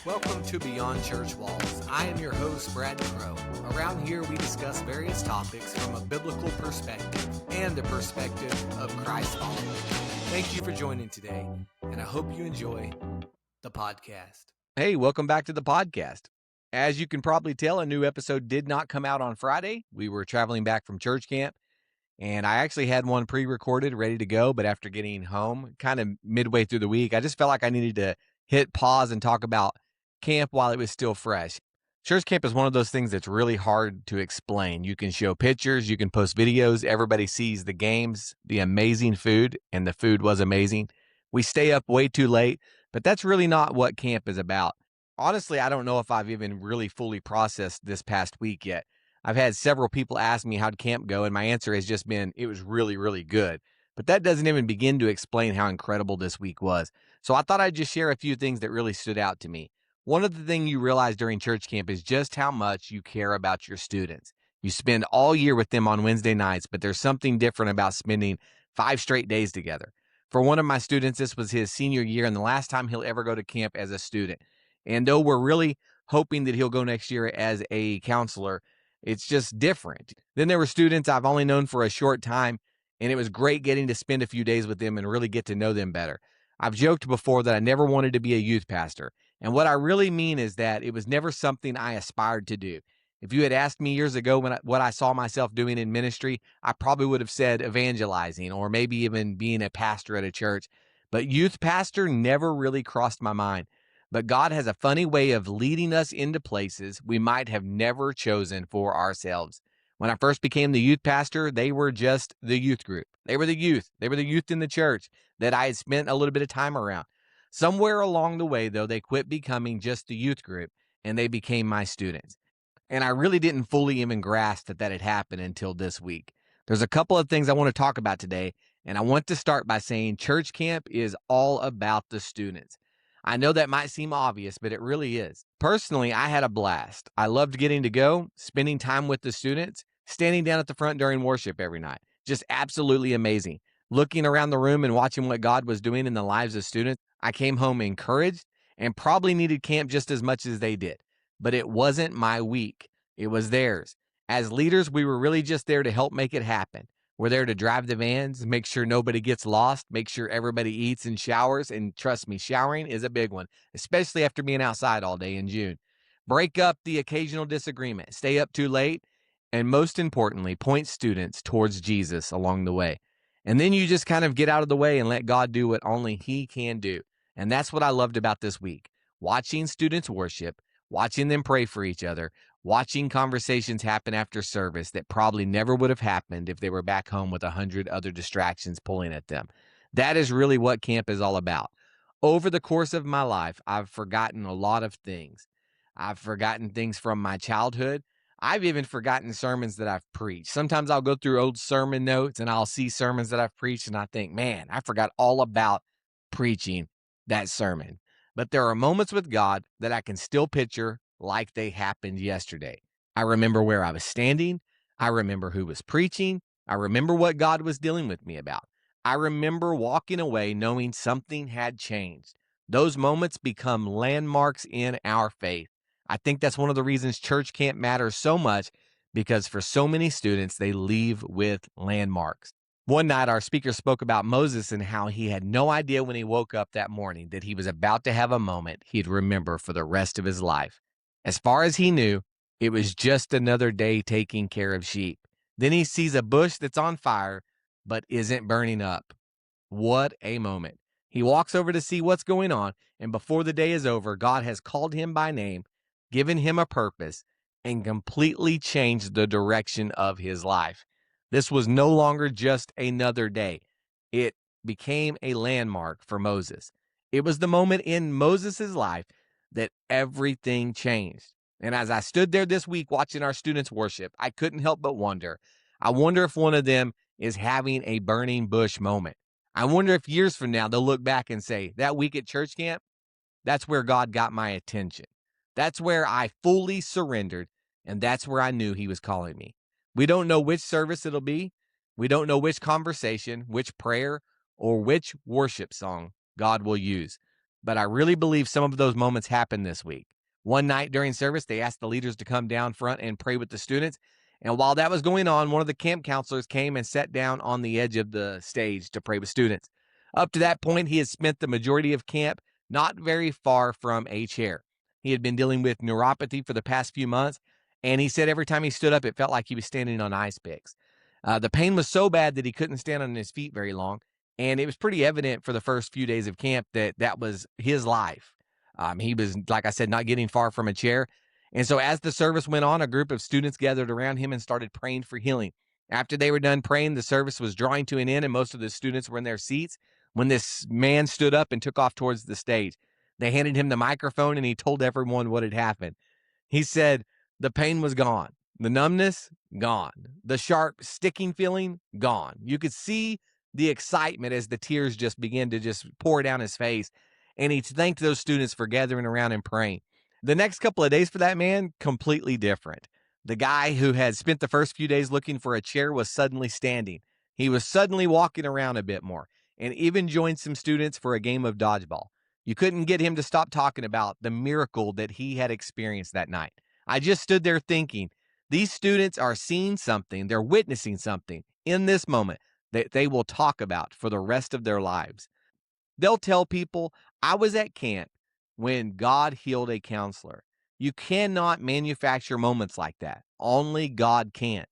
Welcome to Beyond Church Walls. I am your host, Brad Crow. Around here, we discuss various topics from a biblical perspective and the perspective of Christ followers. Thank you for joining today, and I hope you enjoy the podcast. Hey, welcome back to the podcast. As you can probably tell, a new episode did not come out on Friday. We were traveling back from church camp, and I actually had one pre-recorded, ready to go, but after getting home, kind of midway through the week, I just felt like I needed to hit pause and talk about camp while it was still fresh. Church camp is one of those things that's really hard to explain. You can show pictures, you can post videos, everybody sees the games, the amazing food, and the food was amazing. We stay up way too late, but that's really not what camp is about. Honestly, I don't know if I've even really fully processed this past week yet. I've had several people ask me how'd camp go, and my answer has just been, it was really, really good. But that doesn't even begin to explain how incredible this week was. So I thought I'd just share a few things that really stood out to me. One of the things you realize during church camp is just how much you care about your students. You spend all year with them on Wednesday nights, but there's something different about spending 5 straight days together. For one of my students, this was his senior year and the last time he'll ever go to camp as a student. And though we're really hoping that he'll go next year as a counselor, it's just different. Then there were students I've only known for a short time, and it was great getting to spend a few days with them and really get to know them better. I've joked before that I never wanted to be a youth pastor. And what I really mean is that it was never something I aspired to do. If you had asked me years ago what I saw myself doing in ministry, I probably would have said evangelizing or maybe even being a pastor at a church. But youth pastor never really crossed my mind. But God has a funny way of leading us into places we might have never chosen for ourselves. When I first became the youth pastor, they were just the youth group. They were the youth. They were the youth in the church that I had spent a little bit of time around. Somewhere along the way, though, they quit becoming just the youth group and they became my students. And I really didn't fully even grasp that had happened until this week. There's a couple of things I want to talk about today, and I want to start by saying church camp is all about the students. I know that might seem obvious, but it really is. Personally, I had a blast. I loved getting to go, spending time with the students, standing down at the front during worship every night. Just absolutely amazing. Looking around the room and watching what God was doing in the lives of students, I came home encouraged and probably needed camp just as much as they did. But it wasn't my week. It was theirs. As leaders, we were really just there to help make it happen. We're there to drive the vans, make sure nobody gets lost, make sure everybody eats and showers. And trust me, showering is a big one, especially after being outside all day in June. Break up the occasional disagreement, stay up too late, and most importantly, point students towards Jesus along the way. And then you just kind of get out of the way and let God do what only He can do. And that's what I loved about this week. Watching students worship, watching them pray for each other, watching conversations happen after service that probably never would have happened if they were back home with 100 other distractions pulling at them. That is really what camp is all about. Over the course of my life, I've forgotten a lot of things. I've forgotten things from my childhood. I've even forgotten sermons that I've preached. Sometimes I'll go through old sermon notes and I'll see sermons that I've preached and I think, man, I forgot all about preaching that sermon. But there are moments with God that I can still picture like they happened yesterday. I remember where I was standing. I remember who was preaching. I remember what God was dealing with me about. I remember walking away knowing something had changed. Those moments become landmarks in our faith. I think that's one of the reasons church camp matters so much, because for so many students, they leave with landmarks. One night, our speaker spoke about Moses and how he had no idea when he woke up that morning that he was about to have a moment he'd remember for the rest of his life. As far as he knew, it was just another day taking care of sheep. Then he sees a bush that's on fire, but isn't burning up. What a moment. He walks over to see what's going on, and before the day is over, God has called him by name, given him a purpose, and completely changed the direction of his life. This was no longer just another day. It became a landmark for Moses. It was the moment in Moses' life that everything changed. And as I stood there this week watching our students worship, I couldn't help but wonder. I wonder if one of them is having a burning bush moment. I wonder if years from now they'll look back and say, that week at church camp, that's where God got my attention. That's where I fully surrendered, and that's where I knew He was calling me. We don't know which service it'll be. We don't know which conversation, which prayer, or which worship song God will use. but I really believe some of those moments happened this week. One night during service, they asked the leaders to come down front and pray with the students. And while that was going on, one of the camp counselors came and sat down on the edge of the stage to pray with students. Up to that point, he had spent the majority of camp not very far from a chair. He had been dealing with neuropathy for the past few months, and he said every time he stood up, it felt like he was standing on ice picks. The pain was so bad that he couldn't stand on his feet very long, and it was pretty evident for the first few days of camp that that was his life. He was, like I said, not getting far from a chair. And so as the service went on, a group of students gathered around him and started praying for healing. After they were done praying, the service was drawing to an end, and most of the students were in their seats when this man stood up and took off towards the stage. They handed him the microphone, and he told everyone what had happened. He said the pain was gone. The numbness, gone. The sharp, sticking feeling, gone. You could see the excitement as the tears just began to just pour down his face. And he thanked those students for gathering around and praying. The next couple of days for that man, completely different. The guy who had spent the first few days looking for a chair was suddenly standing. He was suddenly walking around a bit more and even joined some students for a game of dodgeball. You couldn't get him to stop talking about the miracle that he had experienced that night. I just stood there thinking, these students are seeing something, they're witnessing something in this moment that they will talk about for the rest of their lives. They'll tell people, I was at camp when God healed a counselor. You cannot manufacture moments like that. Only God can.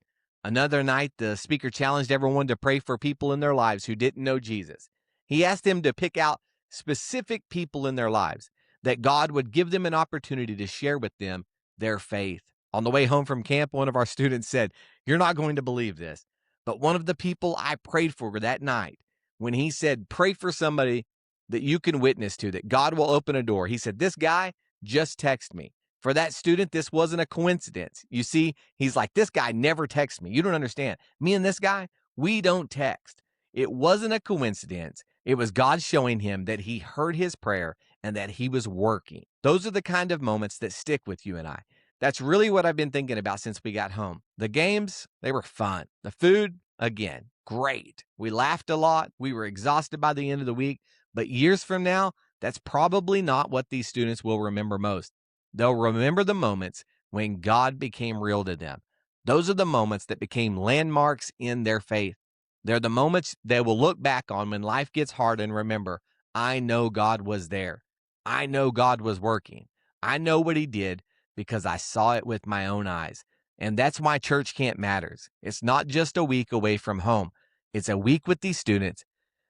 Another night, the speaker challenged everyone to pray for people in their lives who didn't know Jesus. He asked them to pick out specific people in their lives that God would give them an opportunity to share with them their faith. On the way home from camp, one of our students said, "You're not going to believe this, but one of the people I prayed for that night, when he said, pray for somebody that you can witness to, that God will open a door. He said, this guy just texted me." For that student, this wasn't a coincidence. You see, he's like, this guy never texts me. You don't understand. Me and this guy, we don't text. It wasn't a coincidence. It was God showing him that he heard his prayer and that he was working. Those are the kind of moments that stick with you and I. That's really what I've been thinking about since we got home. The games, they were fun. The food, again, great. We laughed a lot. We were exhausted by the end of the week. But years from now, that's probably not what these students will remember most. They'll remember the moments when God became real to them. Those are the moments that became landmarks in their faith. They're the moments they will look back on when life gets hard and remember, I know God was there. I know God was working. I know what he did because I saw it with my own eyes. And that's why church camp matters. It's not just a week away from home. It's a week with these students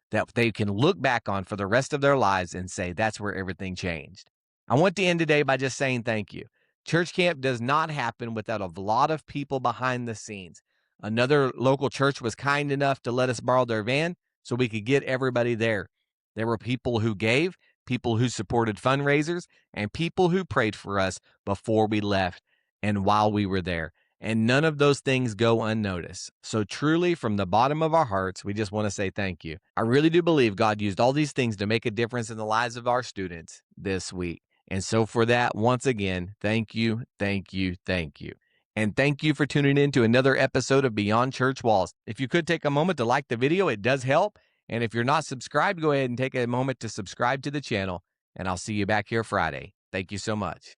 that they can look back on for the rest of their lives and say, that's where everything changed. I want to end today by just saying thank you. Church camp does not happen without a lot of people behind the scenes. Another local church was kind enough to let us borrow their van so we could get everybody there. There were people who gave, people who supported fundraisers, and people who prayed for us before we left and while we were there. And none of those things go unnoticed. So truly, from the bottom of our hearts, we just want to say thank you. I really do believe God used all these things to make a difference in the lives of our students this week. And so for that, once again, thank you, thank you, thank you. And thank you for tuning in to another episode of Beyond Church Walls. If you could take a moment to like the video, it does help. And if you're not subscribed, go ahead and take a moment to subscribe to the channel. And I'll see you back here Friday. Thank you so much.